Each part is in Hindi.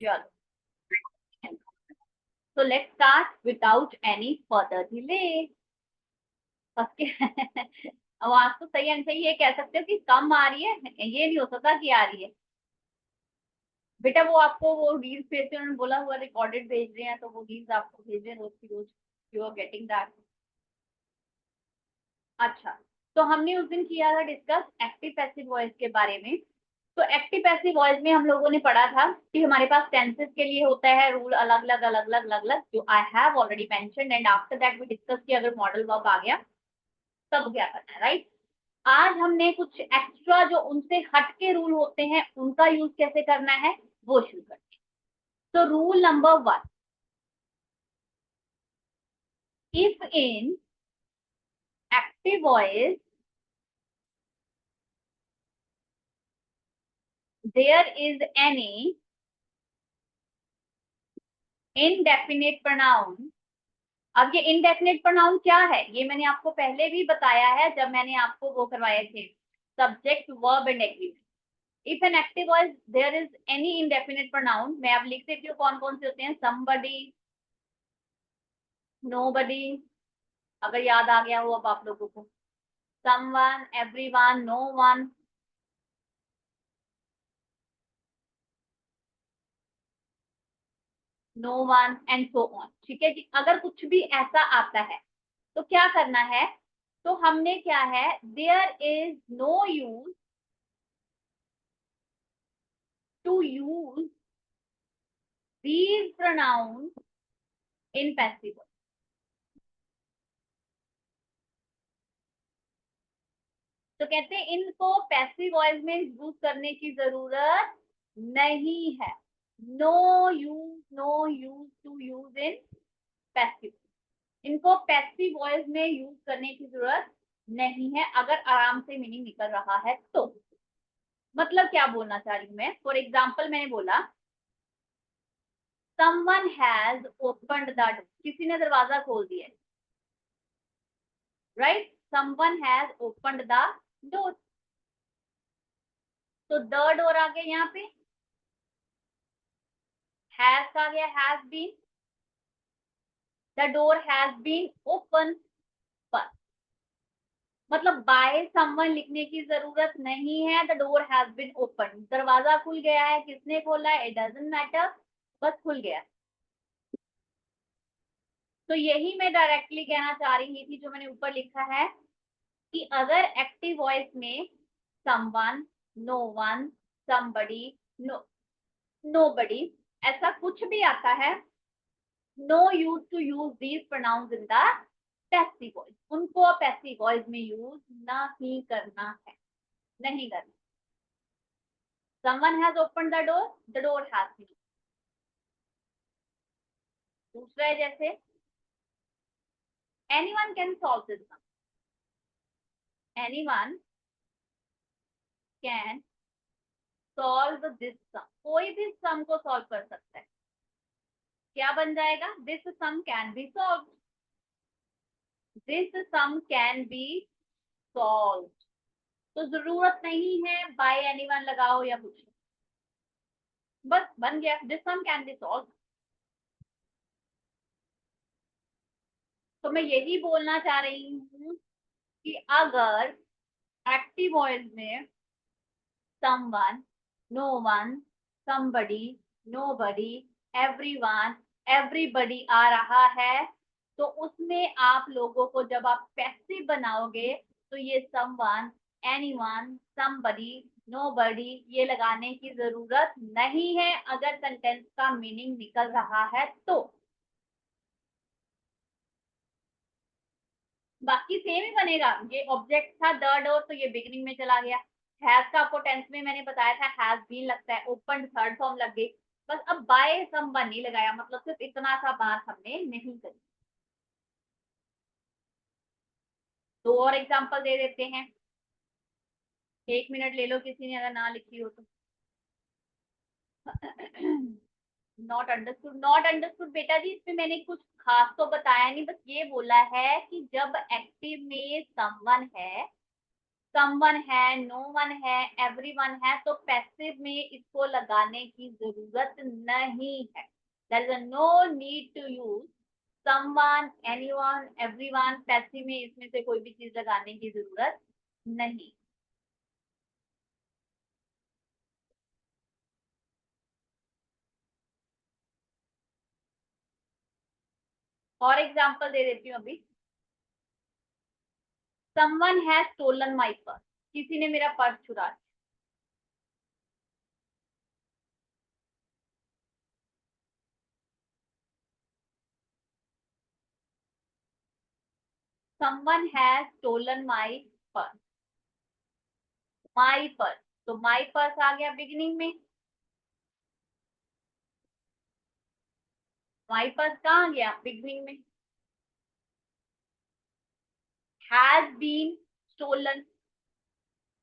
चलो, so let's start without any further delay. Okay आवाज तो सही है, सही ये कह सकते हो कि कम आ रही है, ये नहीं हो सकता कि आ रही है। बेटा वो आपको वो रील्स भेजते हैं, उन्होंने बोला हुआ रिकॉर्डेड भेज रहे हैं, तो वो रील्स आपको भेज रहे हैं रोज की रोज। You are getting that. अच्छा, तो हमने उस दिन किया था डिस्कस एक्टिव पैसिव वॉइस के बारे में। तो एक्टिव पैसिव वॉइस में हम लोगों ने पढ़ा था कि हमारे पास टेंसेस के लिए होता है रूल अलग अलग अलग अलग अलग अलग, जो I have already mentioned, and after that we discuss कि अगर मॉडल वर्ब आ गया तब क्या करना है, राइट। आज हमने कुछ एक्स्ट्रा जो उनसे हटके रूल होते हैं उनका यूज कैसे करना है वो शुरू करते हैं। तो rule number 1, if in active voice there is any indefinite pronoun। अब ये indefinite pronoun क्या है, ये मैंने आपको पहले भी बताया है जब मैंने आपको वो करवाए थे subject verb and agreement। if an active voice there is any indefinite pronoun, मैं अब लिख देती हूँ कौन कौन से होते हैं। somebody, nobody, अगर याद आ गया हो अब आप लोगों को, someone, everyone, no one, no one and so on. ठीक है जी, अगर कुछ भी ऐसा आता है तो क्या करना है, तो हमने क्या है, there is no use to use these pronoun in passive. तो कहते हैं इनको पैसिव वॉइस में यूज करने की जरूरत नहीं है। No use to use in passive, इनको पैसिव वॉइस में यूज करने की जरूरत नहीं है अगर आराम से मीनिंग निकल रहा है तो। मतलब क्या बोलना चाह रही हूँ मैं, फॉर एग्जाम्पल मैंने बोला someone has opened the door, किसी ने दरवाजा खोल दिया, right. someone has opened the door, तो द डोर आ गया यहाँ पे, हैज का गया has been, the door has been open. पर मतलब बाय समवन लिखने की जरूरत नहीं है, the door has been open, दरवाजा खुल गया है, किसने खोला है इट डजंट मैटर, बस खुल गया। तो यही मैं डायरेक्टली कहना चाह रही थी जो मैंने ऊपर लिखा है कि अगर एक्टिव वॉइस में someone, no one, somebody, no nobody ऐसा कुछ भी आता है, no use to use these pronouns in the passive voice, उनको पैसिव वॉइस में यूज नहीं करना है, नहीं करना। someone has opened the door has been। दूसरा है जैसे anyone can solve this sum, anyone can solve this sum, कोई भी सम को सॉल्व कर सकता है। क्या बन जाएगा, this sum can be solve, this sum can be solve. तो जरूरत नहीं है बाय एनीवन लगाओ या कुछ, बस बन गया this sum can be solve. तो मैं यही बोलना चाह रही हूँ कि अगर एक्टिव वॉइस में someone, no one, somebody, nobody, everyone, everybody आ रहा है, तो उसमें आप लोगों को जब आप पैसिव बनाओगे तो ये someone, anyone, somebody, nobody ये लगाने की जरूरत नहीं है अगर सेंटेंस का मीनिंग निकल रहा है तो। बाकी सेम ही बनेगा, ये ऑब्जेक्ट था द डोर तो ये बिगिनिंग में चला गया, हैज का आपको टेंस में मैंने बताया था हैज बीन लगता है, ओपन थर्ड फॉर्म लग गई, बस अब बाय समवन नहीं लगाया, मतलब सिर्फ इतना सा बात हमने नहीं करी। दो और एग्जांपल दे देते हैं, 1 मिनट ले लो किसी ने अगर ना लिखी हो तो। नॉट अंडरस्टूड, नॉट अंडरस्टूड बेटा जी इसमें मैंने कुछ खास तो बताया नहीं, बस ये बोला है कि जब एक्टिव में समवन है समवन है, नो वन है, एवरीवन है, तो पैसिव में इसको लगाने की जरूरत नहीं है. There is no need to use someone, anyone, everyone. Passive में इसमें से कोई भी चीज लगाने की जरूरत नहीं. और एग्जांपल दे देती हूँ अभी. Someone has stolen my purse. किसी ने मेरा पर्स चुरा लिया. Someone has stolen my purse. My purse, तो माय पर्स आ गया बिगिनिंग में. माय पर्स कहाँ गया बिगिनिंग में. Has been stolen.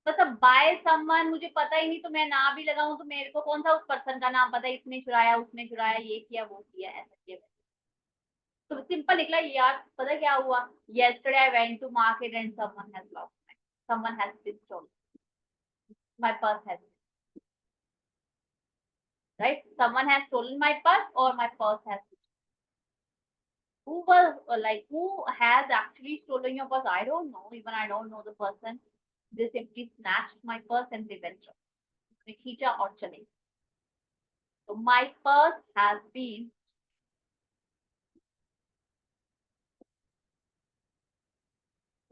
मतलब बाय समवन मुझे पता ही नहीं, तो मैं ना भी लगाऊं तो मेरे को कौन सा उस पर्सन का नाम पता है. इसने चुराया, उसने चुराया, ये किया, वो किया, ऐसा किया. तो सिंपल निकला यार. पता क्या हुआ. yesterday I went to market and someone has been stolen. My purse has. Right, someone has stolen my purse or my purse has. Who was like, who has actually stolen your purse? I don't know. Even I don't know the person. They simply snatched my purse and they went off. खींचा और चले. So my purse has been.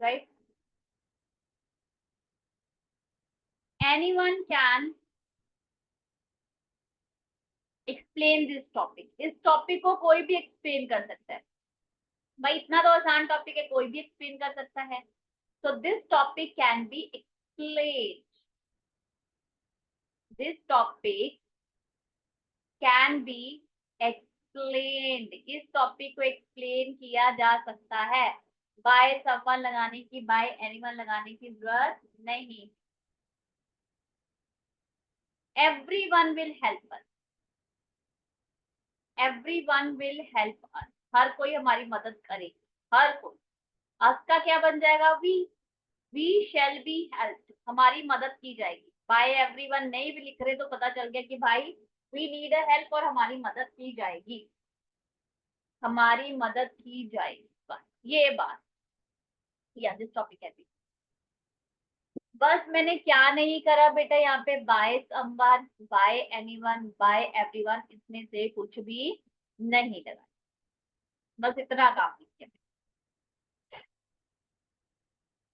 Right. Anyone can explain this topic. इस टॉपिक को कोई भी एक्सप्लेन कर सकता है. भाई इतना तो आसान टॉपिक है, कोई भी एक्सप्लेन कर सकता है. So this topic can be explained. This topic can be explained. इस टॉपिक को एक्सप्लेन किया जा सकता है. बाय समवन लगाने की, बाय एनीवन लगाने की जरूरत नहीं. Everyone will help us. Everyone will help us. हर कोई हमारी मदद करेगा. हर कोई. अस का क्या बन जाएगा. we shall be helped. हमारी मदद की जाएगी. by everyone नहीं भी लिख रहे तो पता चल गया कि भाई we need a help और हमारी मदद की जाएगी. हमारी मदद की जाएगी. बस ये बात. या दिस टॉपिक है. बस मैंने क्या नहीं करा बेटा यहाँ पे. By someone, by anyone, by everyone, इसमें से कुछ भी नहीं लगा. बस इतना काम किया.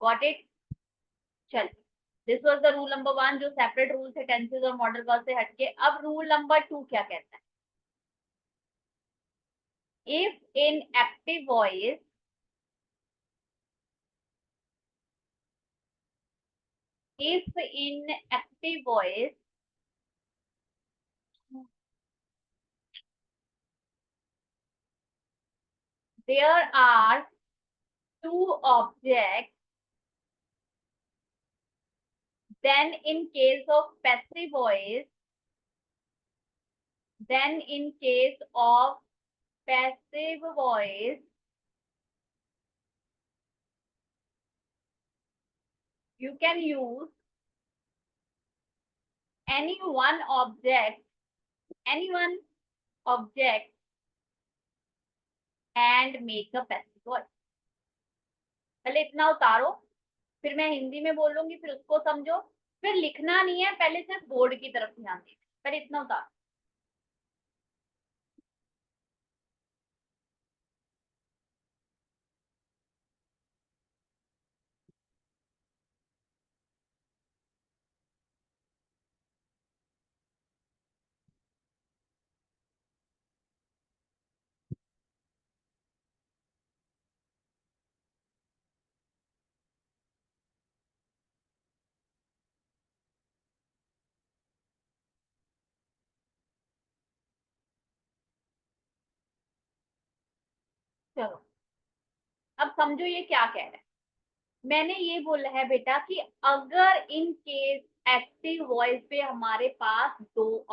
Got it. चल, this was the rule number 1 जो सेपरेट रूल थे टेंसेस और मॉडल वर्ब से हटके. अब रूल नंबर 2 क्या कहता है. If in active voice, if in active voice there are two objects, then in case of passive voice, then in case of passive voice, you can use any one object and make a passive voice. पहले इतना उतारो, फिर मैं हिंदी में बोलूंगी, फिर उसको समझो. फिर लिखना नहीं है, पहले सिर्फ बोर्ड की तरफ ध्यान देना. पहले इतना उतारो. चलो अब समझो ये क्या कह रहा है. मैंने ये बोला है बेटा कि अगर इन केस एक्टिव वॉइस पे हमारे पास दो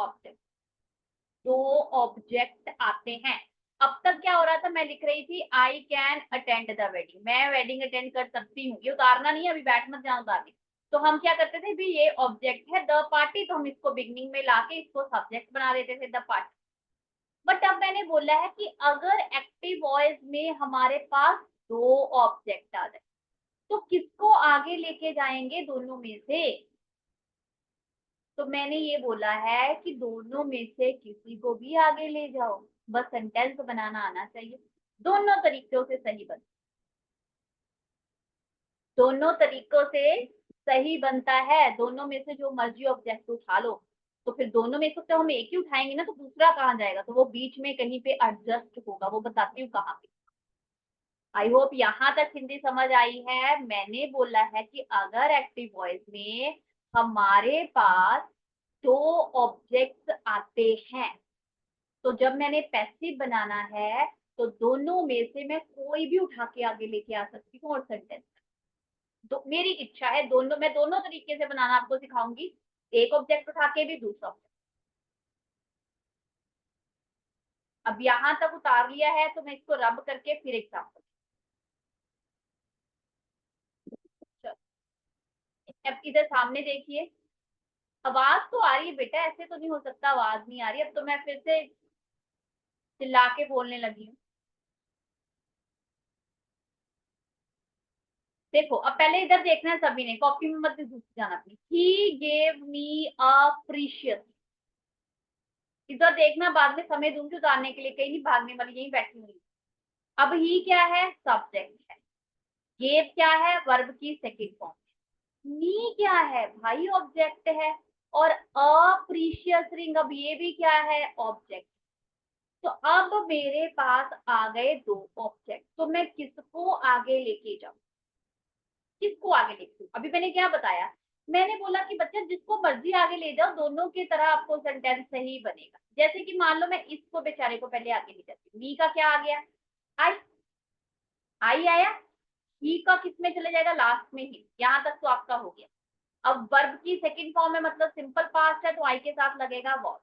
ऑब्जेक्ट आते हैं. अब तक क्या हो रहा था, मैं लिख रही थी I can attend the wedding. मैं वेडिंग अटेंड कर सकती हूँ. ये उतारना नहीं है अभी, बैठ मत जाओ उतारने. तो हम क्या करते थे भी, ये ऑब्जेक्ट है द पार्टी, तो हम इसको बिगनिंग में लाके इसको सब्जेक्ट बना देते थे द पार्टी। बट अब मैंने बोला है कि अगर एक्टिव वॉइस में हमारे पास दो ऑब्जेक्ट आ जाए तो किसको आगे लेके जाएंगे दोनों में से? तो मैंने ये बोला है कि दोनों में से किसी को भी आगे ले जाओ, बस सेंटेंस बनाना आना चाहिए। दोनों तरीकों से सही बन, दोनों तरीकों से सही बनता है। दोनों में से जो मर्जी ऑब्जेक्ट उठा लो, तो फिर दोनों में से तो हम एक ही उठाएंगे ना, तो दूसरा कहाँ जाएगा? तो वो बीच में कहीं पे एडजस्ट होगा, वो बताती हूँ कहाँ पे। आई होप यहाँ तक हिंदी समझ आई है। मैंने बोला है कि अगर एक्टिव वॉइस में हमारे पास दो ऑब्जेक्ट्स आते हैं, तो जब मैंने पैसिव बनाना है तो दोनों में से मैं कोई भी उठा के आगे लेके आ सकती हूँ और सेंटेंस। तो मेरी इच्छा है दोनों, मैं दोनों तरीके से बनाना आपको सिखाऊंगी, एक ऑब्जेक्ट उठा के भी दूसरा ऑब्जेक्ट। अब यहाँ तक उतार लिया है तो मैं इसको रब करके फिर एग्जाम्पल। अब इधर सामने देखिए, आवाज तो आ रही है बेटा, ऐसे तो नहीं हो सकता आवाज नहीं आ रही। अब तो मैं फिर से चिल्ला के बोलने लगी हूँ। देखो अब पहले इधर देखना है सभी ने, कॉपी में मत घुस जाना अपनी। He gave me a precious, इधर देखना, बाद में समय दूंगी उतारने के लिए, कहीं नहीं भागने वाली, यही बैठी हुई। अब ही क्या है? सब्जेक्ट है। गेव क्या है? वर्ब की सेकंड फॉर्म। मी क्या है भाई? ऑब्जेक्ट है। और अप्रीशियस रिंग, अब ये भी क्या है? ऑब्जेक्ट। तो अब मेरे पास आ गए दो ऑब्जेक्ट, तो मैं किसको आगे लेके जाऊं? किसको आगे लेके? अभी मैंने क्या बताया? मैंने बोला कि बच्चे जिसको मर्जी आगे ले जाओ, दोनों की तरह आपको सेंटेंस सही बनेगा। जैसे कि मान लो मैं इसको बेचारे को पहले आगे ले जाती हूँ, मी का क्या आ गया? आई। आई आया। ही का किस में चले जाएगा? लास्ट में ही। यहाँ तक तो आपका हो गया। अब वर्ब की सेकंड फॉर्म है, मतलब सिंपल पास्ट है, तो आई के साथ लगेगा वॉज।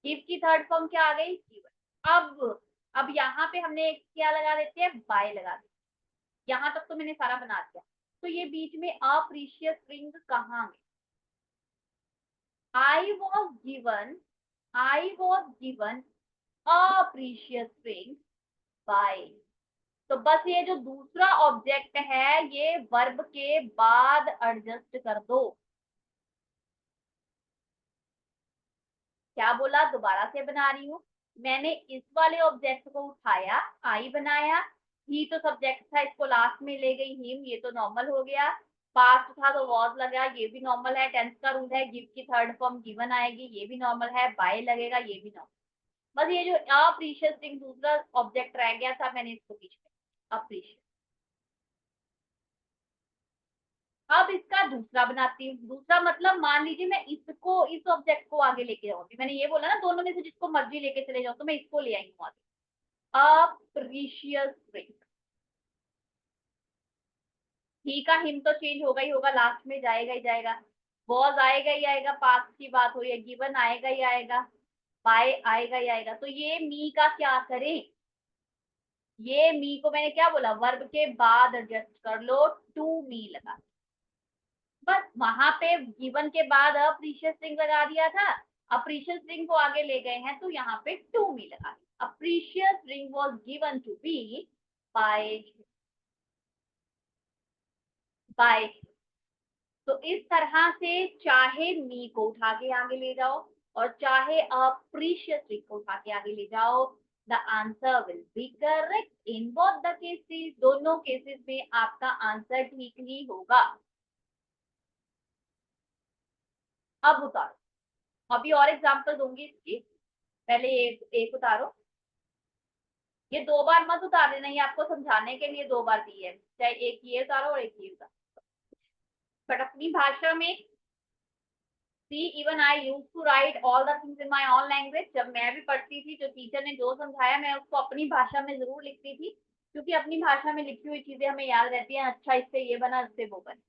गिव की थर्ड फॉर्म क्या आ गई? गिवन। अब यहाँ पे हमने क्या लगा देते हैं? बाय लगा देते। यहाँ तक तो मैंने सारा बना दिया। तो ये बीच में अप्रीशियस रिंग कहाँ है? I was given, I was given a precious ring by। तो बस ये जो दूसरा ऑब्जेक्ट है ये वर्ब के बाद एडजस्ट कर दो। क्या बोला? दोबारा से बना रही हूँ। मैंने इस वाले ऑब्जेक्ट को उठाया, आई बनाया, ही तो सब्जेक्ट था, इसको लास्ट में ले गई हिम, ये तो नॉर्मल हो गया। पास्ट था तो वॉज लगा, ये भी नॉर्मल है। टेंस का रूल है, गिव की थर्ड फॉर्म गिवन आएगी, ये भी नॉर्मल है। बाय लगेगा, ये भी नॉर्मल। बस ये जो अप्रीशियस थिंग दूसरा ऑब्जेक्ट रह गया था, मैंने इसको बीच में अप्रीशियस। अब इसका दूसरा बनाती हूँ। दूसरा मतलब मान लीजिए मैं इसको, इस ऑब्जेक्ट को आगे लेके जाऊंगी। मैंने ये बोला ना दोनों में से जिसको मर्जी लेके चले जाओ, तो मैं इसको ले आई हूँ आगे। अप्रीशियस थिंग। ही का हिम तो चेंज होगा ही होगा, लास्ट में जाएगा ही जाएगा। वॉज आएगा ही आएगा, पास्ट की बात हुई है। गिवन आएगा ही आएगा। बाय आएगा ही आएगा। तो ये मी का क्या करें? ये मी को मैंने क्या बोला? वर्ब के बाद एडजस्ट कर लो, टू मी लगा। बस वहां पे गिवन के बाद अप्रीशियस स्ट्रिंग लगा दिया था। अप्रीशियस स्ट्रिंग को आगे ले गए हैं तो यहाँ पे टू मी लगा दिया। A precious string was given to be by, by. तो इस तरह से चाहे मी को उठा के आगे ले जाओ और चाहे अप्रीशियस स्ट्रिंग को उठा के आगे ले जाओ, the answer will be correct in both the cases. दोनों केसेस में आपका आंसर ठीक ही होगा। अब उतारो। अभी और एग्जांपल दूंगी इसकी, पहले एक एक उतारो। ये दो बार मत उतार देना, ये आपको समझाने के लिए दो बार दी है। चाहे एक ये उतारो और एक ये उतारो। बट अपनी भाषा में, see even I use to write all the things in my own language. जब मैं भी पढ़ती थी, जो टीचर ने जो समझाया मैं उसको अपनी भाषा में जरूर लिखती थी, क्योंकि अपनी भाषा में लिखी हुई चीजें हमें याद रहती हैं। अच्छा इससे ये बना, इससे वो बना।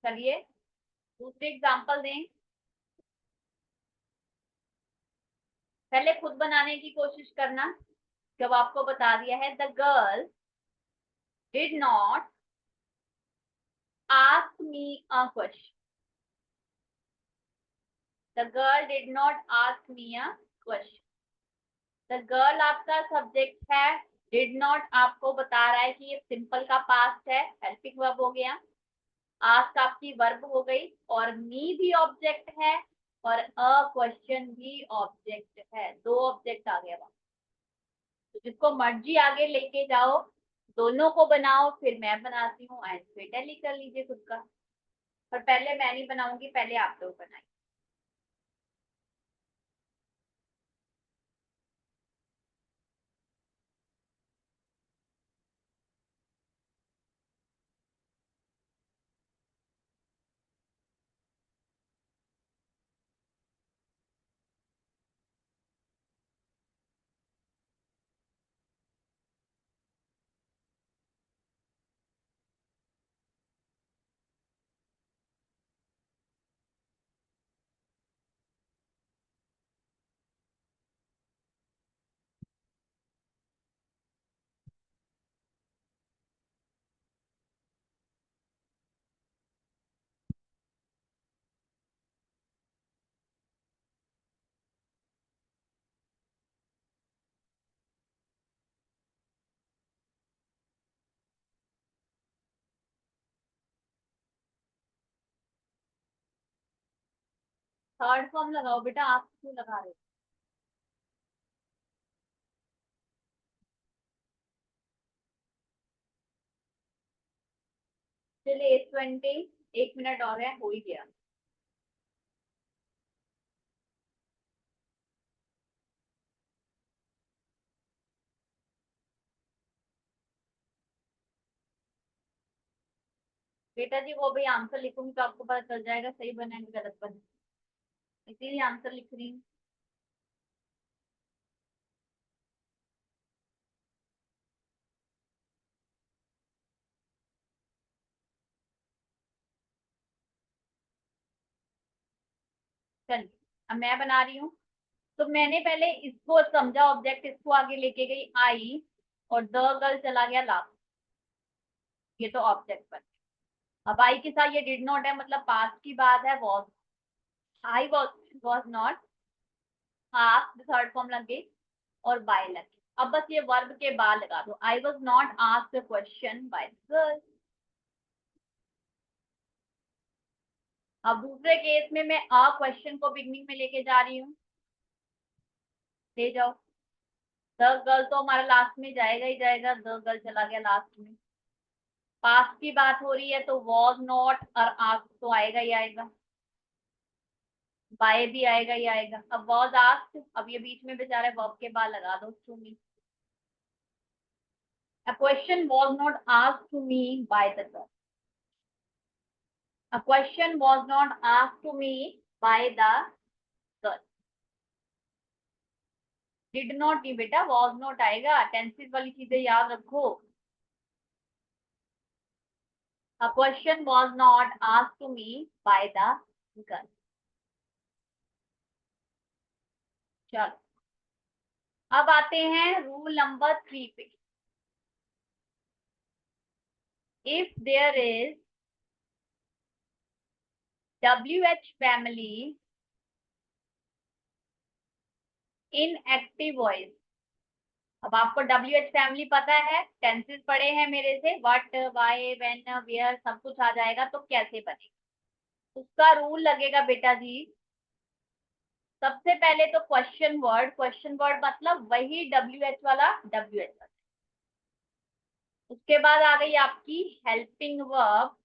चलिए दूसरी एग्जांपल दें। पहले खुद बनाने की कोशिश करना। जब आपको बता दिया है the girl did not ask me a question, the girl did not ask me a question. The girl आपका सब्जेक्ट है, डिड नॉट आपको बता रहा है कि ये सिंपल का पास्ट है, हेल्पिंग वर्ब हो गया। आस्क आपकी वर्ब हो गई और मी भी ऑब्जेक्ट है और अ क्वेश्चन भी ऑब्जेक्ट है, दो ऑब्जेक्ट आ गया। तो जिसको मर्जी आगे लेके जाओ, दोनों को बनाओ, फिर मैं बनाती हूँ एंड फिर टैली कर लीजिए खुद का। पर पहले मैं नहीं बनाऊंगी, पहले आप लोग बनाइए। थर्ड फॉर्म लगाओ बेटा, आप क्यों लगा रहे हो? चलिए 8:20, 1 मिनट और है, हो ही गया। बेटा जी वो भी आंसर लिखूंगी तो आपको पता चल जाएगा सही बना है कि गलत बना है। इसीलिए आंसर लिख रही हूँ। चलिए अब मैं बना रही हूँ। तो मैंने पहले इसको समझा ऑब्जेक्ट, इसको आगे लेके गई आई और द गर्ल चला गया लास्ट, ये तो ऑब्जेक्ट पर। अब आई के साथ ये डिड नॉट है, मतलब पास्ट की बात है, was. I was not asked, third form लग गई और बाय लग गई। अब बस ये वर्ब के बाद लगा दो, I was not asked question by girl. अब दूसरे केस में मैं अ क्वेश्चन को बिगनिंग में लेके जा रही हूँ, ले जाओ। द गर्ल तो हमारा लास्ट में जाएगा ही जाएगा, द गर्ल चला गया लास्ट में। पास्ट की बात हो रही है तो वॉज नॉट और आस्क्ड तो आएगा ही आएगा, बाय भी आएगा ही आएगा। अब वॉज आस्क्ड, अब ये बीच में बेचारे वर्ब के बाद लगा दो to me. A question was not asked to me by the girl. A question was not asked to me by the girl. Did not नहीं बेटा, was not आएगा, टेंसेस वाली चीजें याद रखो। A question was not asked to me by the girl. चलो अब आते हैं रूल नंबर 3 पे। If there is WH family in active voice, अब आपको डब्ल्यू एच फैमिली पता है, टेंसेस पढ़े हैं मेरे से, व्हाट, व्हाई, व्हेन, वेयर, सब कुछ आ जाएगा। तो कैसे बनेगा उसका रूल लगेगा बेटा जी। सबसे पहले तो क्वेश्चन वर्ड मतलब वही डब्ल्यू एच वाला डब्ल्यू एच वाला। उसके बाद आ गई आपकी हेल्पिंग वर्ब,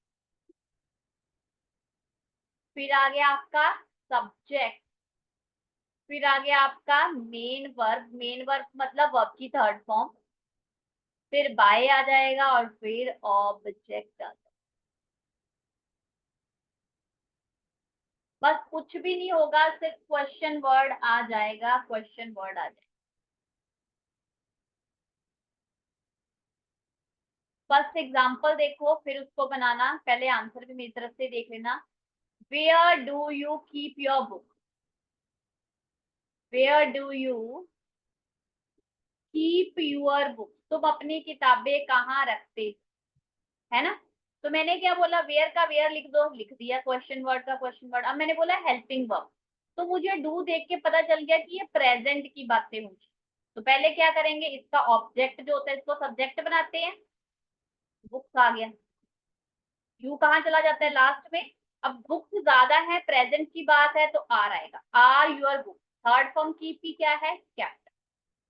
फिर आ गया आपका सब्जेक्ट, फिर आ गया आपका मेन वर्ब मतलब वर्ब की थर्ड फॉर्म, फिर बाय आ जाएगा और फिर ऑब्जेक्ट आ जाएगा। बस कुछ भी नहीं होगा, सिर्फ क्वेश्चन वर्ड आ जाएगा, क्वेश्चन वर्ड आ जाएगा। फर्स्ट एग्जाम्पल देखो फिर उसको बनाना, पहले आंसर भी मेरी तरफ से देख लेना। Where do you keep your book? Where do you keep your book? तुम अपनी किताबें कहाँ रखते, है ना? तो मैंने क्या बोला, वेयर का वेयर लिख दो, लिख दिया, क्वेश्चन वर्ड का क्वेश्चन वर्ड। अब मैंने बोला हेल्पिंग वर्ब, तो मुझे डू देख के पता चल गया कि ये प्रेजेंट की बातें होंगी। तो पहले क्या करेंगे, इसका ऑब्जेक्ट जो होता है इसको सब्जेक्ट बनाते हैं, बुक्स आ गया। यू कहाँ चला जाता है, लास्ट में। अब बुक्स ज्यादा है, प्रेजेंट की बात है, तो आर आएगा, are your book. Third form keep क्या है, कैप्ट।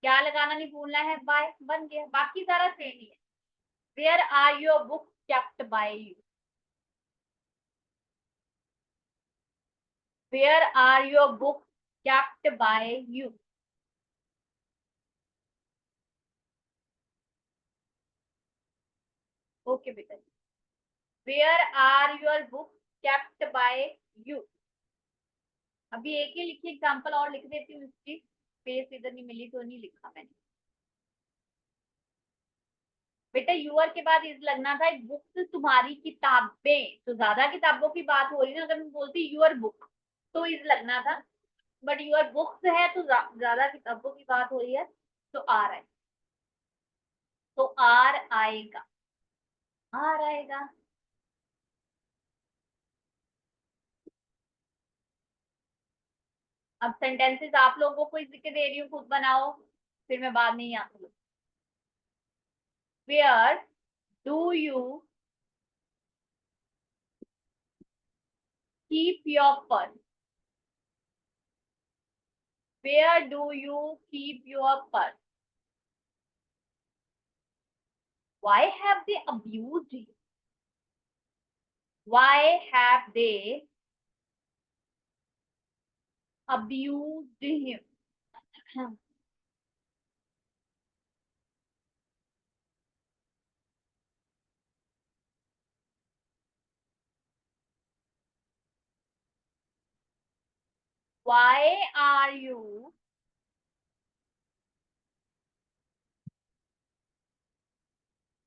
क्या लगाना नहीं भूलना है, बाय, बन गया, बाकी सारा सेम ही है। Where are your book kept by you? Where are your book kept by you? Okay बेटा, where are your book kept by you? अभी एक ही लिखी एग्जाम्पल और लिख देती हूँ इसकी, स्पेस इधर नहीं मिली तो नहीं लिखा मैंने। बेटा यूआर के बाद इस लगना था, बुक्स तुम्हारी किताबें, तो ज्यादा किताबों की बात हो रही है ना, अगर मैं बोलती यूर बुक तो इस लगना था। बट यूर बुक्स है तो ज्यादा किताबों की बात हो रही है, तो आर है, तो आर आएगा, आर आएगा। अब सेंटेंसेस आप लोगों को लिख के दे रही हूँ, खुद बनाओ, फिर मैं बाद में यहाँ पे। Where do you keep your purse? Where do you keep your purse? Why have they abused you? Why have they abused him? Why are you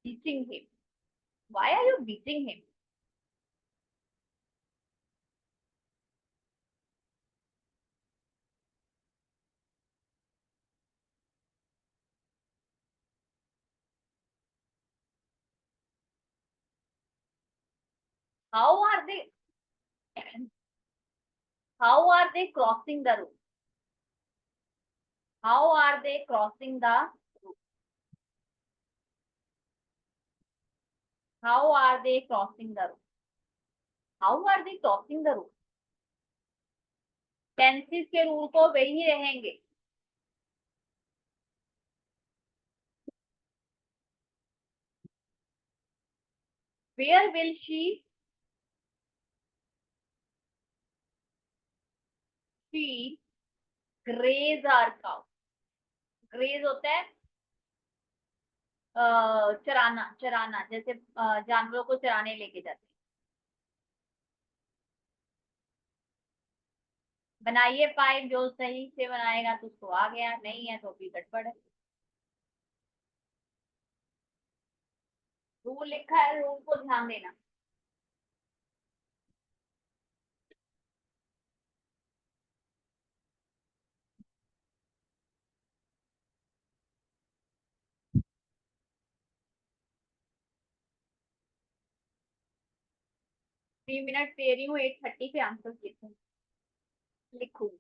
beating him? Why are you beating him? How are they? How are they crossing the road? How are they crossing the road? How are they crossing the road? How are they crossing the road? Tenses के रूल को वही रहेंगे। Where will she graze our cow? Graze होता है चराना, चराना, जैसे जानवरों को चराने लेके जाते हैं। बनाइए फाइल, जो सही से बनाएगा तो उसको आ गया, नहीं है तो भी गड़बड़ है। रूल लिखा है, रूल को ध्यान देना। 3 मिनट दे रही हूँ, 8:30 पे आंसर लिखूँ, लिखूँ।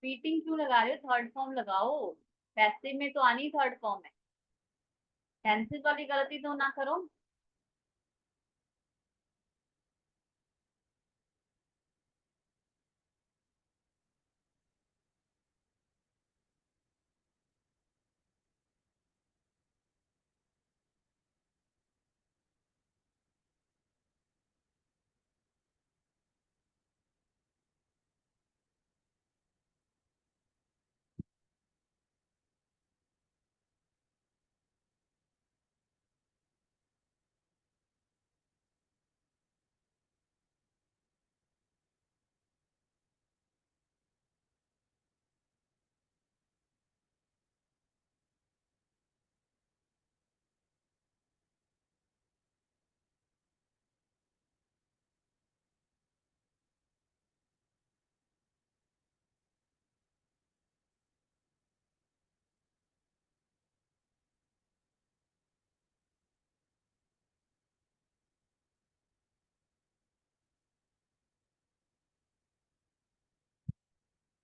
बीटिंग क्यों लगा रहे हो, थर्ड फॉर्म लगाओ। पैसिव में तो आनी थर्ड फॉर्म है। टेंसेस वाली गलती तो ना करो।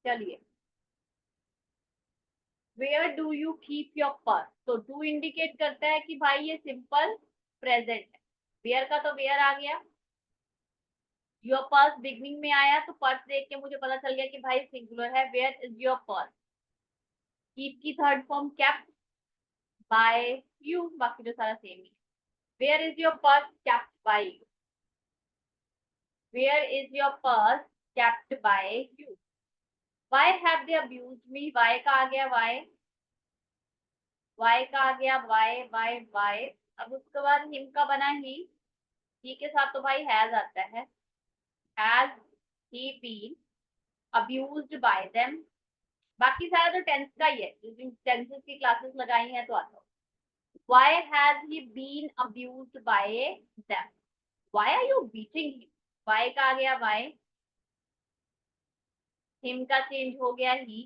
चलिए, where do you keep your purse, तो डू इंडिकेट करता है कि भाई ये सिंपल प्रेजेंट है। वेयर का तो वेयर आ गया, योर पर्स बिगनिंग में आया तो पर्स देख के मुझे पता चल गया कि भाई सिंगुलर है, where is your purse. Keep की third form kept by you, बाकी तो सारा सेम ही। Where is your purse kept by you, where is your purse kept by you. Why have they abused me, why का आ गया वाई, वाई का आ गया वाई वाई वाई। अब उसके बाद हिम का बना ही के साथ तो भाई हैज आता है। Has he been abused by them, बाकी सारा तो टेंस का ही है, टेंसेस की क्लासेस लगाई हैं तो आता है। Why has he been abused by them? Why are you beating him? Why का आ गया why, him का चेंज हो गया he,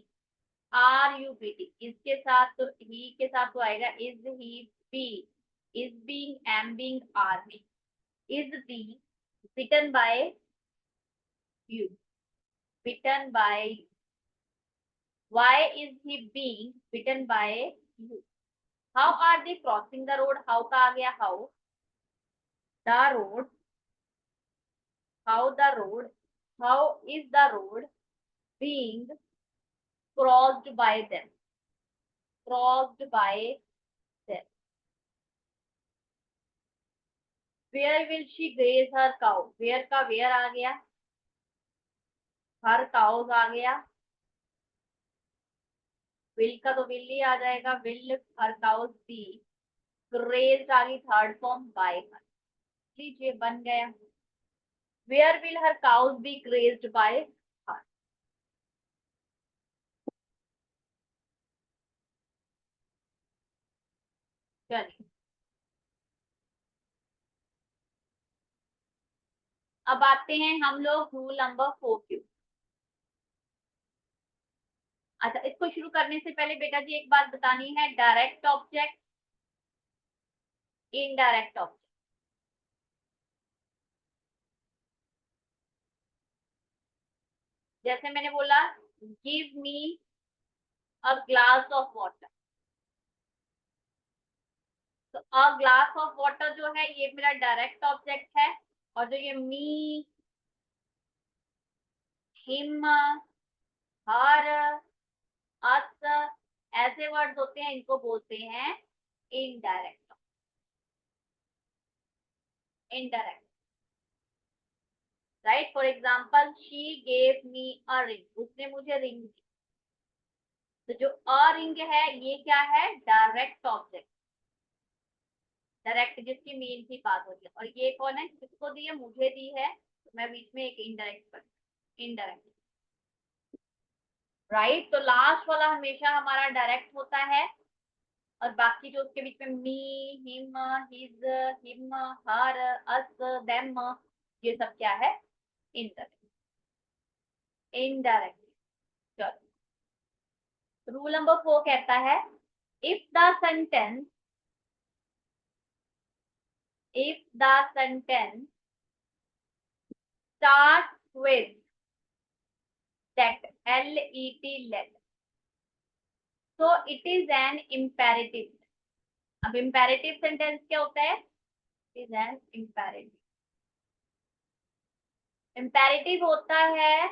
are you beating, इसके साथ तो he के साथ तो आएगा is he being, is being, am being, are being, is being bitten by you, bitten by you. Why is he being bitten by you? How are they crossing the road? How का आ गया how, the road, how the road, how is the road being crossed by them, crossed by them. Where will she graze her cow? Where का where आ गया, her cows आ गया, will का तो will ही आ जाएगा, will her cows be grazed आ गई थर्ड फॉर्म by her। लीजिए बन गया, where will her cows be grazed by her। चलिए, अब आते हैं हम लोग रूल नंबर 4 की। अच्छा, इसको शुरू करने से पहले बेटा जी एक बात बतानी है, डायरेक्ट ऑब्जेक्ट, इनडायरेक्ट ऑब्जेक्ट। जैसे मैंने बोला, give me a glass of water, तो अ ग्लास ऑफ वाटर जो है ये मेरा डायरेक्ट ऑब्जेक्ट है, और जो ये मी, हिम, हर, अस, ऐसे वर्ड्स होते हैं इनको बोलते हैं indirect, indirect. Right, for example she gave me a ring, उसने मुझे रिंग दी। तो जो अ रिंग है ये क्या है, डायरेक्ट ऑब्जेक्ट, डायरेक्ट जिसकी मीन की बात हो रही है। और ये कौन है, किसको दी है, मुझे दी है, तो मैं बीच में एक इनडायरेक्ट कर, इनडायरेक्ट। राइट, तो लास्ट वाला हमेशा हमारा डायरेक्ट होता है, और बाकी जो उसके बीच में मी, हिम, हिज, हिम, हर, अस, देम, ये सब क्या है, इनडायरेक्ट, इनडायरेक्ट। चलो, रूल नंबर 4 कहता है, if the sentence, if the sentence start with Let, L-E-T, let. So it is an imperative. अब imperative sentence क्या होता है? It is an imperative. Imperative होता है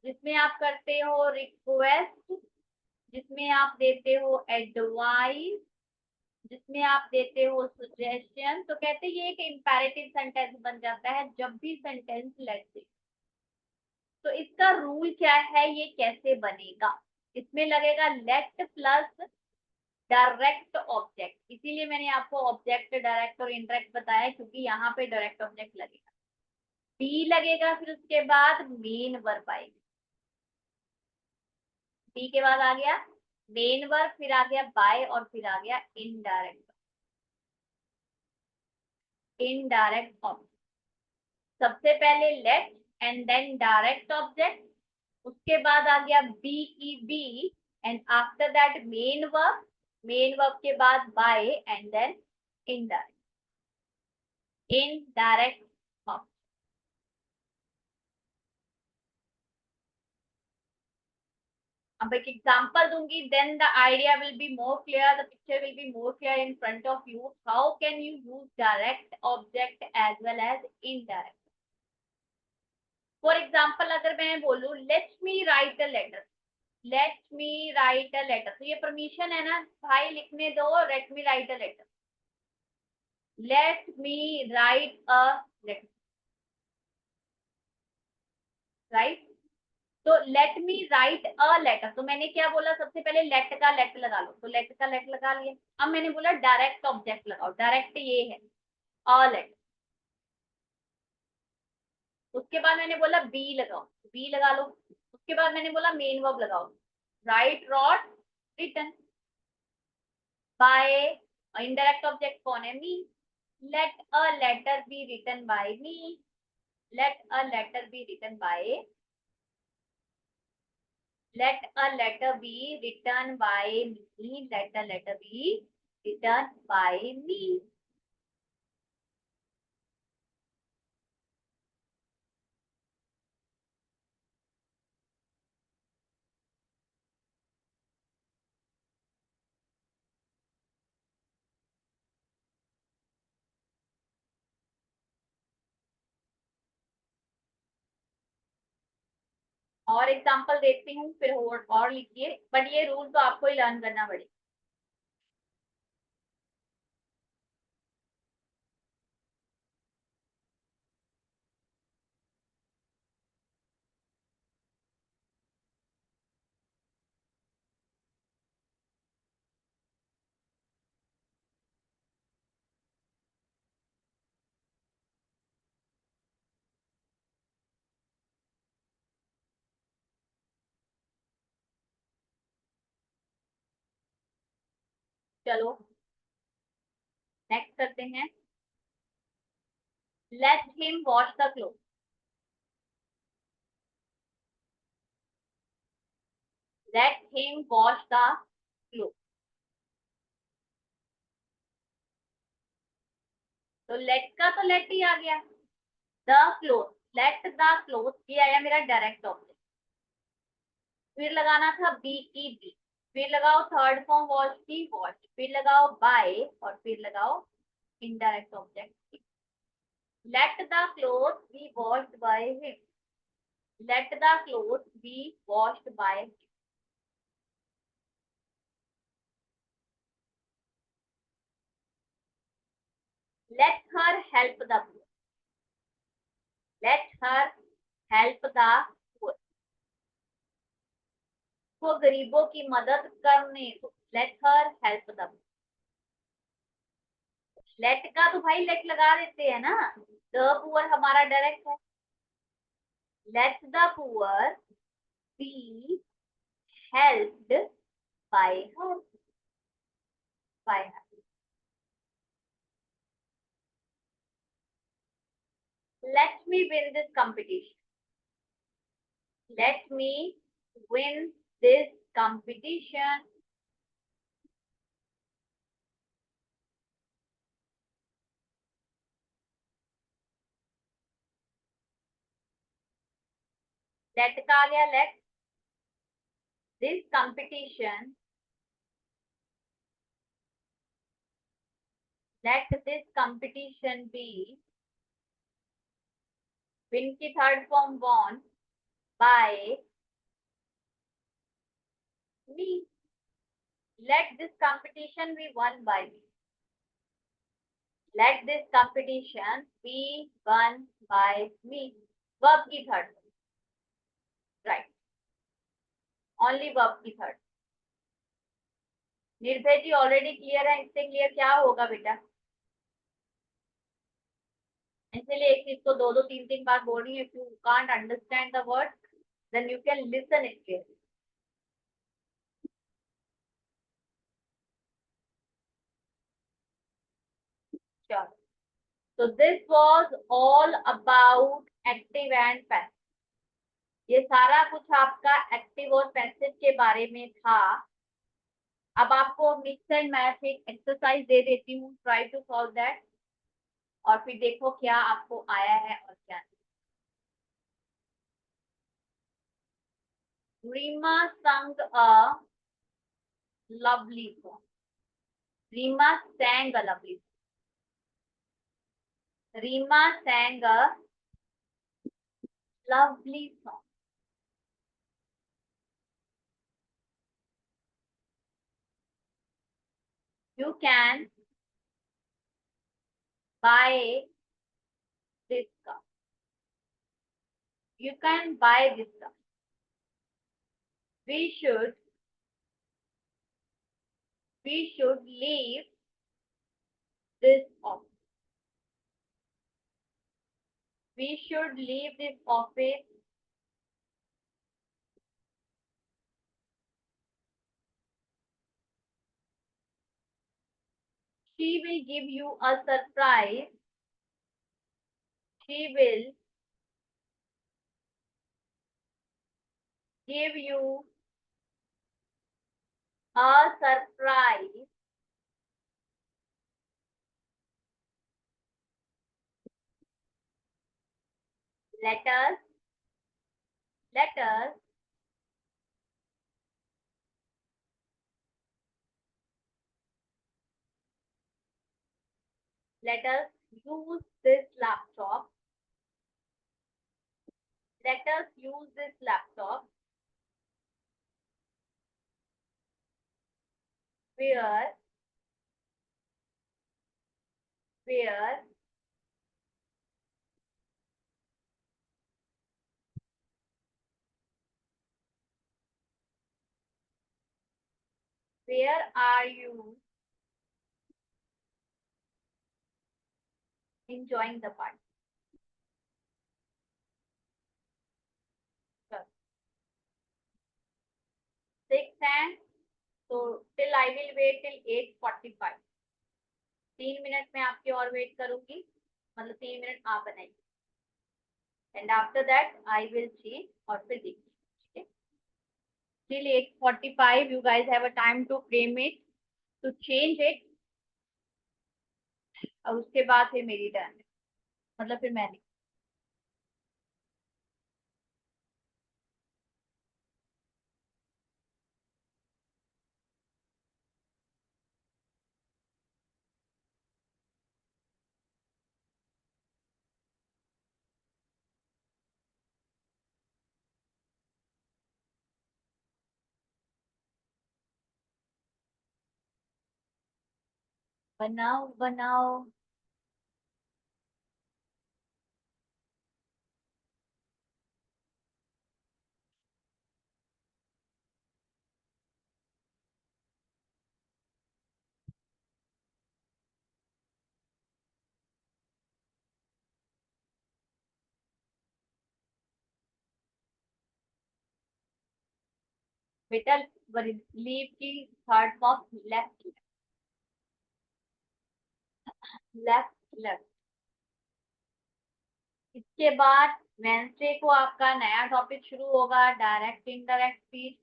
जिसमें आप करते हो रिक्वेस्ट, जिसमें आप देते हो एडवाइस, जिसमें आप देते हो सजेशन, तो कहते हैं ये एक इंपैरेटिव सेंटेंस बन जाता है जब भी सेंटेंस लेट से। तो इसका रूल क्या है, ये कैसे बनेगा? इसमें लगेगा लेट प्लस डायरेक्ट ऑब्जेक्ट, इसीलिए मैंने आपको ऑब्जेक्ट डायरेक्ट और इनडायरेक्ट बताया, क्योंकि यहाँ पे डायरेक्ट ऑब्जेक्ट लगेगा। बी लगेगा, फिर उसके बाद मेन वर्ब आएगी। बी के बाद आ गया मेन वर्ब, फिर आ गया बाय, और फिर आ गया इनडायरेक्ट, इनडायरेक्ट ऑब्जेक्ट। सबसे पहले let and then direct object, उसके बाद आ गया B E B, and after that main verb, main verb के बाद by and then indirect, indirect object. अब एक एग्जांपल दूंगी, then the idea will be more clear, the picture will be more clear in front of you, how can you use direct object as well as indirect. For example अगर मैं बोलूं let me write a letter, let me write a letter, तो ये परमिशन है ना, भाई लिखने दो, let me write a letter, let me write a letter, write. तो let me write a letter, तो मैंने क्या बोला, सबसे पहले लेट का लेट लगा लो, तो लेट का लेट लगा लिया। अब मैंने बोला डायरेक्ट ऑब्जेक्ट लगाओ, डायरेक्ट ये है अ लेट, उसके बाद मैंने बोला बी लगाओ, बी लगा लो, उसके बाद मैंने बोला मेन वर्ब लगाओ, write, wrote, written, by, indirect object कौन है, me, let a letter be written by me, let a letter be written by, let a letter be written by me, let a letter be written by me. और एग्जांपल देखती हूँ, फिर और लिखिए, बट ये रूल तो आपको ही लर्न करना पड़ेगा। चलो नेक्स्ट करते हैं, let him wash the cloth, let him wash the cloth, तो लेट का तो लेट ही आ गया, the cloth, let the cloth, ये आया मेरा डायरेक्ट ऑब्जेक्ट, फिर लगाना था बी ई बी, फिर लगाओ थर्ड फॉर्म वॉश की वॉश, फिर लगाओ बाय, और फिर लगाओ indirect object, let the clothes be washed by him, let the clothes be washed by him, let her help the poor, let her help the poor, वो गरीबों की मदद करने, let her help the poor, let का तो भाई let लगा देते हैं ना, the poor हमारा डायरेक्ट है, let the poor be helped by her, by her, let me win this competition, let me win this competition, let का आ गया let, this competition, let this competition be win की third form won by me. Let this competition be won by me. Let this competition be won by me. Verb की third. Right. Only verb की third. निर्भय जी ऑलरेडी क्लियर है, इससे क्लियर क्या होगा बेटा? इसलिए एक चीज को दो दो तीन तीन बार बोल रही है. If you can't understand the word, then you can listen it clearly. Sure. So this was all about active and passive. ये सारा कुछ आपका एक्टिव और पैसिव के बारे में था. अब आपको मिक्स एंड मैच एक एक्सरसाइज दे देती हूँ. ट्राई टू सॉल्व दैट और फिर देखो क्या आपको आया है और क्या नहीं. Reema sang a lovely song. Reema sang a lovely song. Reema sang a lovely song. You can buy this cup. You can buy this cup. We should leave this office. We should leave this office. She will give you a surprise. She will give you a surprise. Let us use this laptop. Let us use this laptop where are you enjoying the party? Sure. 6 and so till I will wait till 8:45. 3 minute में आपकी और वेट करूंगी, मतलब 3 मिनट आप बनाइए. And after that I will change और फिर देखिए. ठीक है. Till 8:45 you guys have a time to frame it, to change it. और उसके बाद फिर मेरी टर्न है, मतलब फिर मैंने. बनाओ बनाओ. बेटा लीव की third of left left left. इसके बाद वेंसडे को आपका नया टॉपिक शुरू होगा, डायरेक्ट इनडायरेक्ट स्पीच.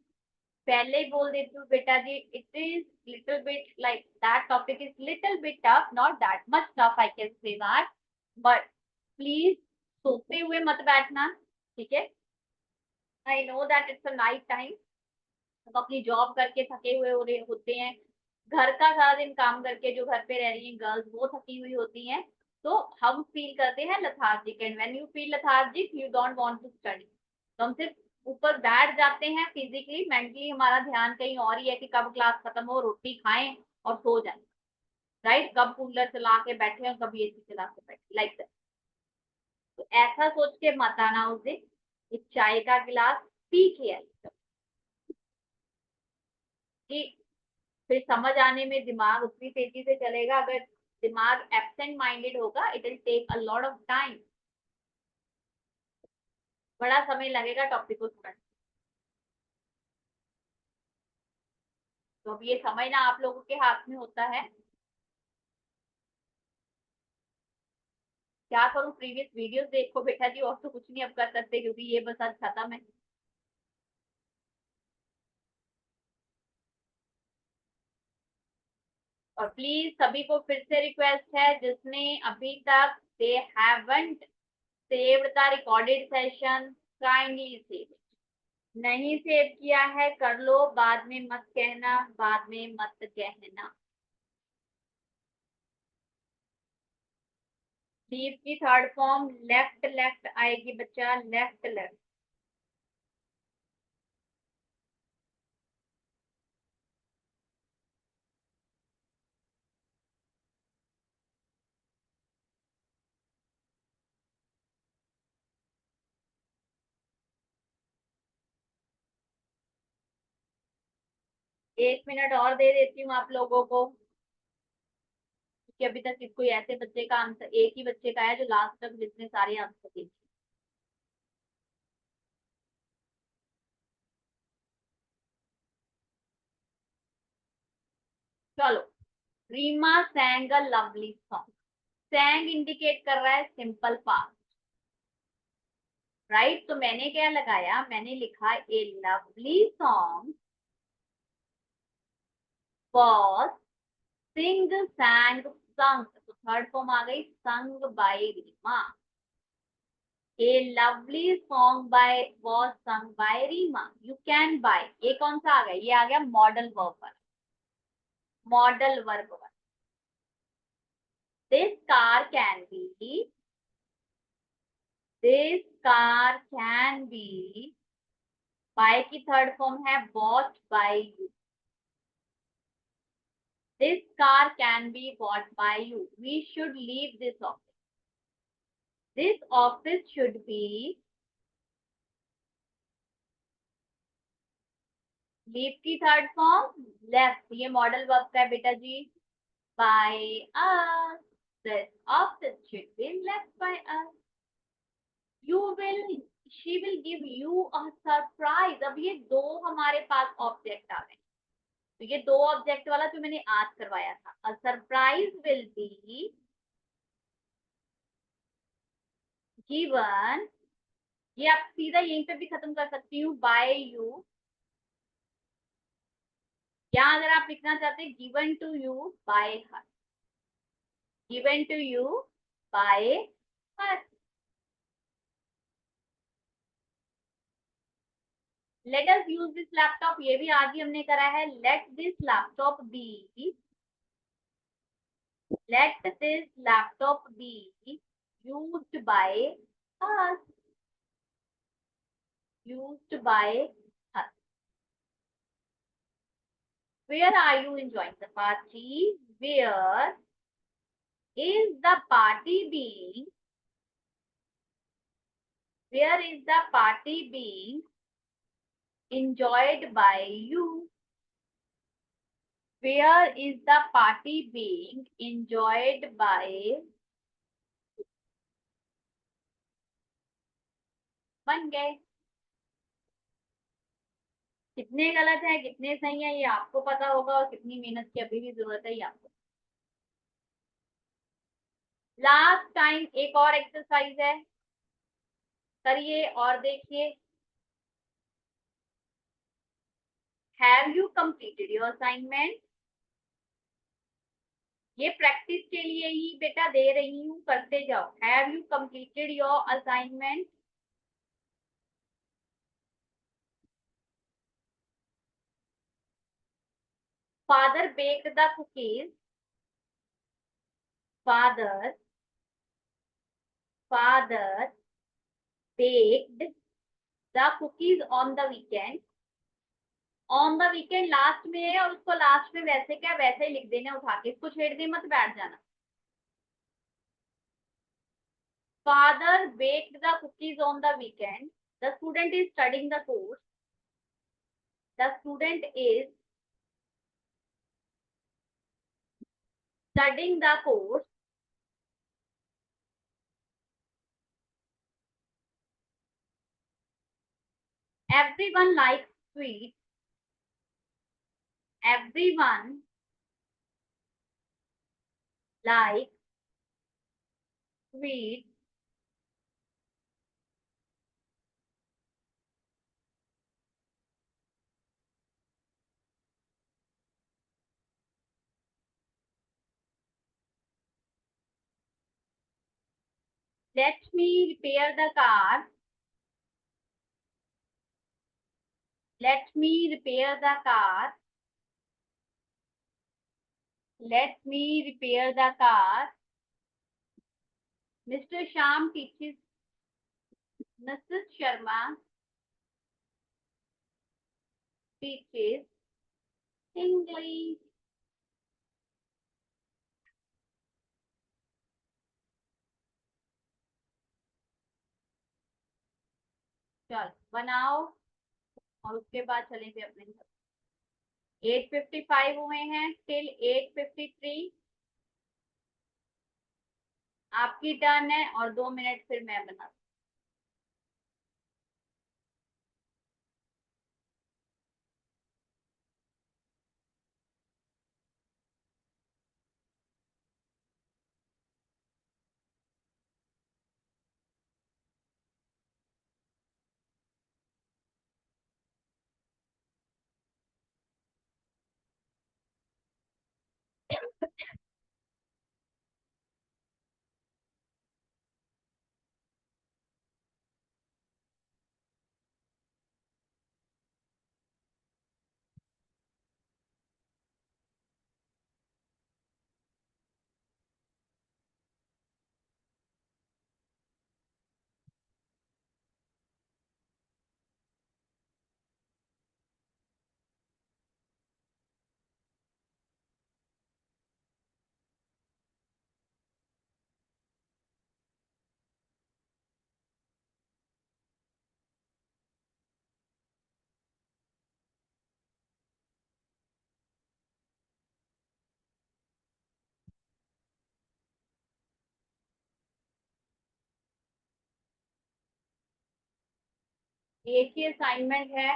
पहले ही बोल देती हूँ बेटा जी, it is little bit like that topic is little bit tough, not that much tough I can say that, but please सोते हुए मत बैठना. ठीक है. I know that it's a night time, हम अपनी जॉब करके थके हुए हो रहे होते हैं, घर का सारा दिन काम करके जो घर पे रह रही हैं गर्ल्स वो थकी हुई होती हैं, तो हम फील करते हैं lethargic, and when you feel lethargic you don't want to study. तो हम सिर्फ ऊपर बैठ जाते हैं, फिजिकली मेंटली हमारा ध्यान कहीं और ही है कि कब क्लास खत्म हो, रोटी खाएं और सो जाएं, राइट, कब कूलर चला के बैठे और कभी एसी चला के बैठे, लाइक दैट। तो ऐसा सोच के मत आना उस दिन, एक चाय का गिलास पी के आई कि फिर समझ आने में दिमाग उतनी तेजी से चलेगा। अगर दिमाग एब्सेंट माइंडेड होगा it will take a lot of time, बड़ा समय लगेगा टॉपिक को समझ। तो अब ये समझना आप लोगों के हाथ में होता है। क्या करूं, प्रीवियस वीडियोस देखो बेटा जी, और तो कुछ नहीं अब कर सकते क्योंकि ये बस आज खत्म है। और प्लीज सभी को फिर से रिक्वेस्ट है, जिसने अभी तक they haven't saved the recorded session, kindly save. नहीं सेव किया है कर लो, बाद में मत कहना, बाद में मत कहना। लीव की थर्ड फॉर्म लेफ्ट लेफ्ट आएगी बच्चा, लेफ्ट लेफ्ट। 1 मिनट और दे देती हूँ आप लोगों को, क्योंकि अभी तक कोई ऐसे बच्चे का आंसर, एक ही बच्चे का है जो लास्ट तक जिसने सारे आंसर दिए। चलो, Reema sang a lovely song. Sang indicate कर रहा है सिंपल पास्ट, राइट। तो मैंने क्या लगाया, मैंने लिखा a lovely song was sing sang sung, तो थर्ड फॉर्म आ गई sung by Reema. A lovely song by was sung by रीमा, यू कैन बाय, ये कौन सा आ गया, ये आ गया modal verb, modal verb. This car can be, this car can be, buy की थर्ड फॉर्म है bought by you, this car can be bought by you, we should leave this office, this office should be, leave की थर्ड फॉर्म लेफ्ट, ये मॉडल वर्ब का है बेटा जी, by us, this office should be left by us, you will, she will give you a surprise. अब ये दो हमारे पास ऑब्जेक्ट आ गए, तो ये दो ऑब्जेक्ट वाला जो मैंने आज करवाया था, a surprise will be given, ये आप सीधा यहीं पे भी खत्म कर सकती हूँ बाय यू, या अगर आप लिखना चाहते हैं given to you by her, given to you by her. Let us use this laptop, ये भी आज ही हमने करा है, let this laptop be, let this laptop be used by us, used by us. Where are you enjoying the party? Where is the party being? Where is the party being enjoyed by you? Where is the party being enjoyed by? बन गए। कितने गलत है कितने सही है ये आपको पता होगा, और कितनी मेहनत की अभी भी जरूरत है ये आपको। लास्ट टाइम एक और एक्सरसाइज है, करिए और देखिए। Have you completed your assignment? ये प्रैक्टिस के लिए ही बेटा दे रही हूँ, करते जाओ। Have you completed your assignment? Father baked the cookies. Father baked the cookies on the weekend. On the weekend last में है और उसको लास्ट में वैसे क्या वैसे ही लिख देना उठा के, इसको छेड़ दे मत बैठ जाना. Father baked the cookies on the weekend. The student is studying the course. The student is studying the course. Everyone likes sweets. Everyone likes sweets. Let me repair the car. Let me repair the car. Let me repair the car. Mr. Sham teaches. Mrs. Sharma teaches English. चल बनाओ और उसके बाद चलेंगे अपने घर. 8:55 हुए हैं. टिल 8:53 आपकी टर्न है और 2 मिनट फिर मैं बना. एक ही असाइनमेंट है.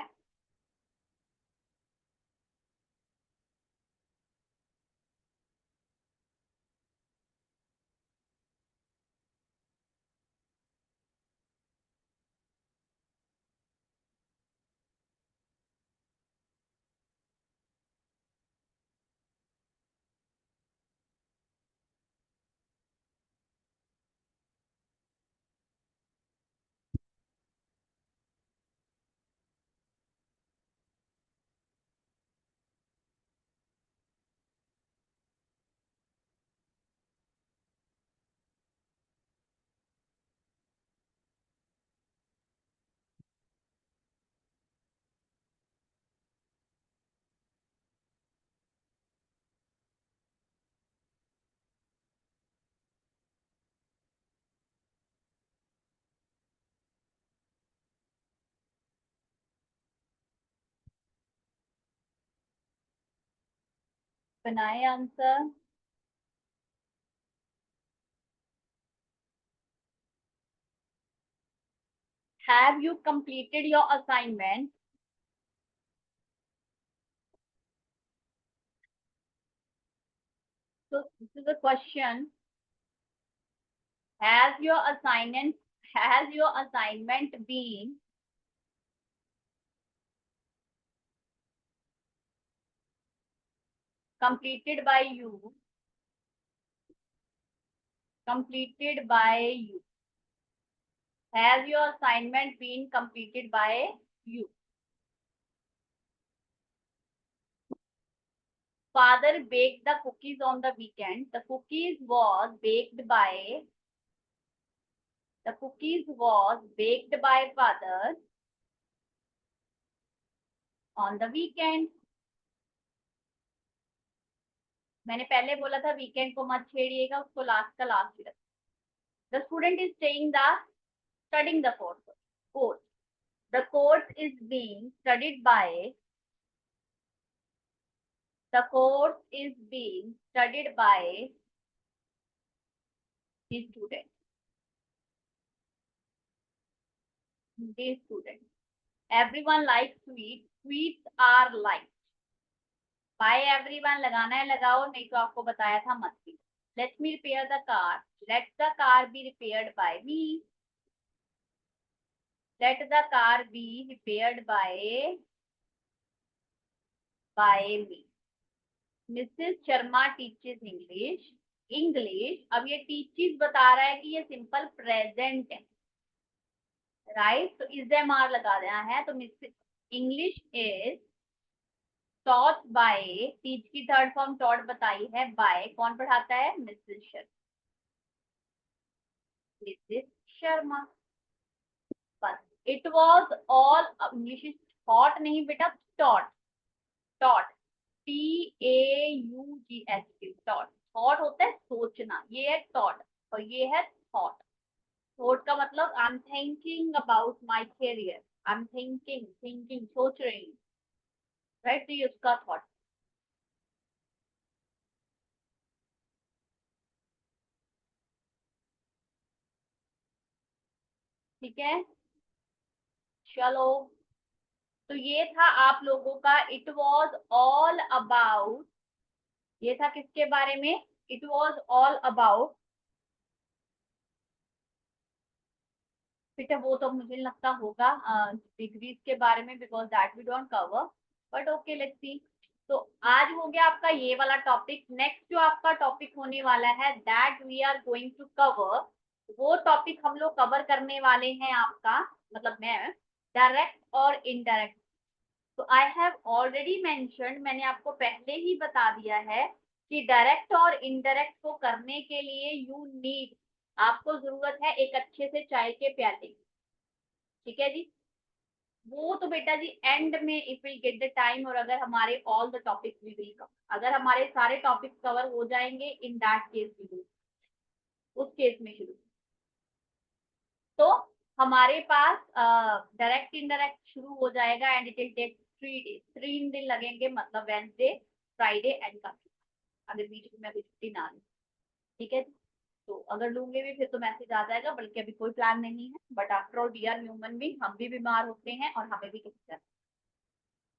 बनाए answer. Have you completed your assignment? So this is a question. Has your assignment been completed by you? Completed by you. Has your assignment been completed by you? father baked the cookies on the weekend. The cookies was baked by father on the weekend. मैंने पहले बोला था वीकेंड को मत छेड़िएगा, उसको लास्ट का लास्ट ही रख. The student is studying the course. The course is being studied by the student. Everyone likes sweets. Sweets are liked. By everyone लगाना है लगाओ, नहीं तो आपको बताया था मत भी. Let me repair the car. Let the car be repaired by me. Let the car be repaired by me. Mrs. Sharma teaches English. अब ये teaches बता रहा है कि ये सिंपल प्रेजेंट है, राइट. तो इज लगा देना है. तो miss English is taught by, teach की थर्ड फॉर्म taught बताई है, by कौन पढ़ाता है, मिसेस शर्मा. बस. It was all, English thought नहीं बेटा, taught. TAUGHT. थॉट होता है सोचना, ये है taught और ये है थॉट. थॉट का मतलब I am thinking about my career. I am thinking सोच रही हूँ, राइट. तो ये उसका थॉट. ठीक है, चलो. तो ये था आप लोगों का इट वॉज ऑल अबाउट. ये था किसके बारे में, इट वॉज ऑल अबाउट. बेटा वो तो मुझे लगता होगा डिग्रीज के बारे में, because that we don't cover, but okay let's see. तो आज हो गया आपका ये वाला टॉपिक. नेक्स्ट जो आपका टॉपिक होने वाला है that we are going to cover, वो टॉपिक हम लोग कवर करने वाले हैं आपका, मतलब मैं, डायरेक्ट और इनडायरेक्ट. तो आई हैव ऑलरेडी मेंशन, मैंने आपको पहले ही बता दिया है कि डायरेक्ट और इनडायरेक्ट को करने के लिए यू नीड, आपको जरूरत है एक अच्छे से चाय के प्याले. ठीक है जी. वो तो बेटा जी एंड में if will get the time, और अगर हमारे all the topics we will cover, अगर हमारे सारे टॉपिक्स कवर हो जाएंगे in that case we will, उस केस में शुरू. तो हमारे पास डायरेक्ट इनडायरेक्ट शुरू हो जाएगा and it will take 3 days. 3 दिन लगेंगे, मतलब वेडनेसडे, फ्राइडे एंड कंप्लीट, अगर बीच में अभी छुट्टी ना लूँ. ठीक है. तो अगर लूंगे भी फिर तो मैसेज आ जाएगा, बल्कि अभी कोई प्लान नहीं है. But after all we are human being, हम भी बीमार होते हैं और हमें भी किसी तरह.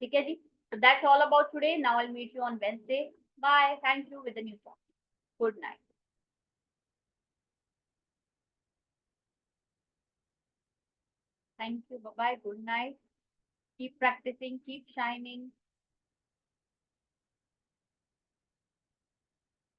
ठीक है जी. तो that's all about today. Now I will meet you on Wednesday. Bye. Thank you with the new topic. Good night. Thank you. Bye bye. Good night. Keep practicing. Keep shining.